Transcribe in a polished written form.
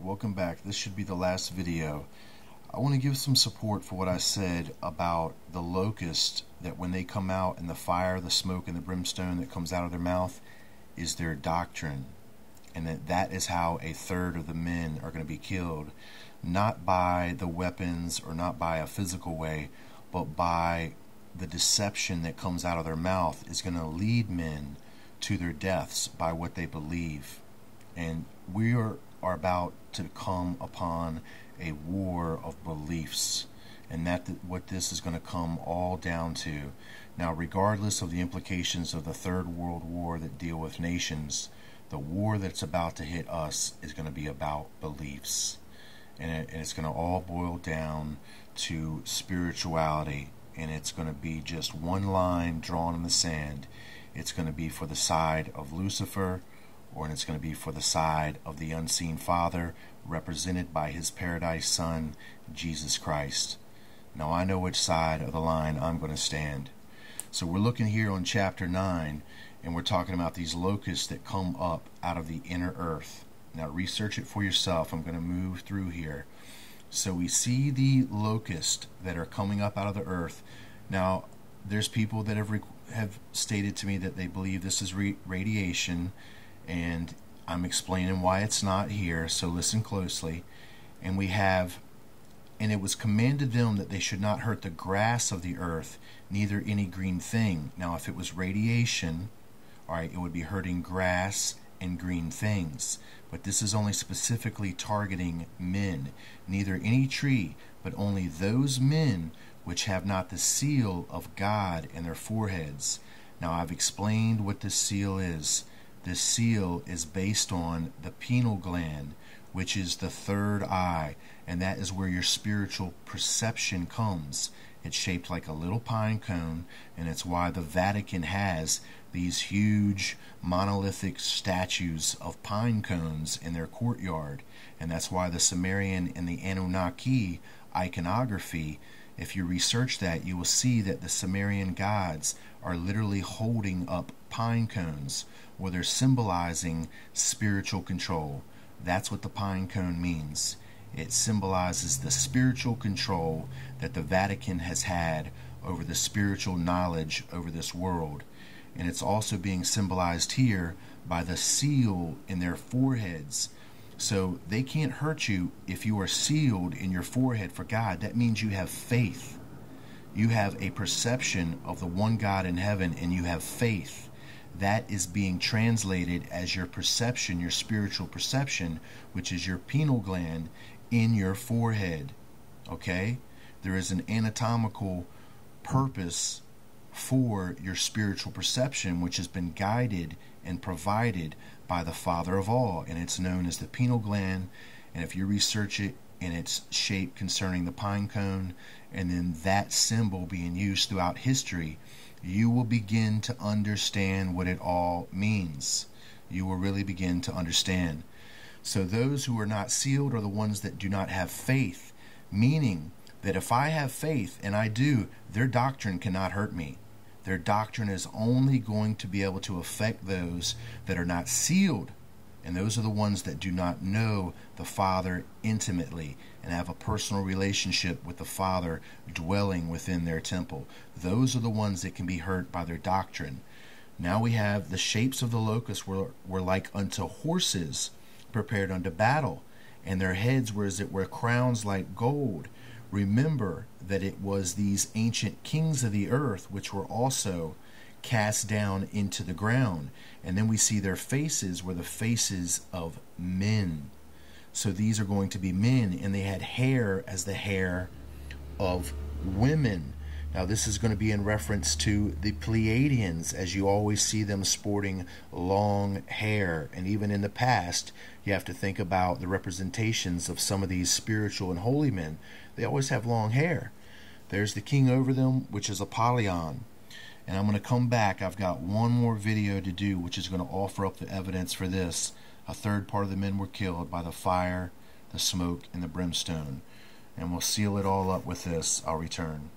welcome back. This should be the last video. I want to give some support for what I said about the locust, that when they come out and the fire, the smoke, and the brimstone that comes out of their mouth is their doctrine, and that is how a third of the men are going to be killed, not by the weapons or not by a physical way, but by the deception that comes out of their mouth is going to lead men to their deaths by what they believe. And we are about to come upon a war of beliefs, and what this is going to come all down to. Now, regardless of the implications of the Third World War that deal with nations, the war that's about to hit us is going to be about beliefs, and it's going to all boil down to spirituality, and it's going to be just one line drawn in the sand. It's going to be for the side of Lucifer, or it's going to be for the side of the unseen Father, represented by his paradise Son, Jesus Christ. Now I know which side of the line I'm going to stand. So we're looking here on chapter 9, and we're talking about these locusts that come up out of the inner earth. Now research it for yourself. I'm going to move through here. So we see the locusts that are coming up out of the earth. Now there's people that have stated to me that they believe this is radiation, and I'm explaining why it's not here, so listen closely. And we have, and it was commanded them that they should not hurt the grass of the earth, neither any green thing. Now if it was radiation, alright, it would be hurting grass and green things. But this is only specifically targeting men. Neither any tree, but only those men which have not the seal of God in their foreheads. Now I've explained what this seal is. This seal is based on the pineal gland, which is the third eye, and that is where your spiritual perception comes. It's shaped like a little pine cone, and it's why the Vatican has these huge monolithic statues of pine cones in their courtyard. And that's why the Sumerian and the Anunnaki iconography, if you research that, you will see that the Sumerian gods are literally holding up pine cones, where they're symbolizing spiritual control. That's what the pine cone means. It symbolizes the spiritual control that the Vatican has had over the spiritual knowledge over this world. And it's also being symbolized here by the seal in their foreheads. So they can't hurt you if you are sealed in your forehead for God. That means you have faith. You have a perception of the one God in heaven, and you have faith. That is being translated as your perception, your spiritual perception, which is your pineal gland in your forehead. Okay? There is an anatomical purpose for your spiritual perception, which has been guided and provided by the Father of all, and it's known as the pineal gland. And if you research it in its shape concerning the pine cone, and then that symbol being used throughout history, you will begin to understand what it all means. You will really begin to understand. So those who are not sealed are the ones that do not have faith, meaning that if I have faith, and I do, their doctrine cannot hurt me. Their doctrine is only going to be able to affect those that are not sealed, and those are the ones that do not know the Father intimately and have a personal relationship with the Father dwelling within their temple. Those are the ones that can be hurt by their doctrine. Now we have the shapes of the locusts were like unto horses prepared unto battle, and their heads were as it were crowns like gold. Remember that it was these ancient kings of the earth which were also cast down into the ground. And then we see their faces were the faces of men. So these are going to be men, and they had hair as the hair of women. Now this is going to be in reference to the Pleiadians, as you always see them sporting long hair. And even in the past, you have to think about the representations of some of these spiritual and holy men. They always have long hair. There's the king over them, which is Apollyon. And I'm going to come back. I've got one more video to do, which is going to offer up the evidence for this. A third part of the men were killed by the fire, the smoke, and the brimstone. And we'll seal it all up with this. I'll return.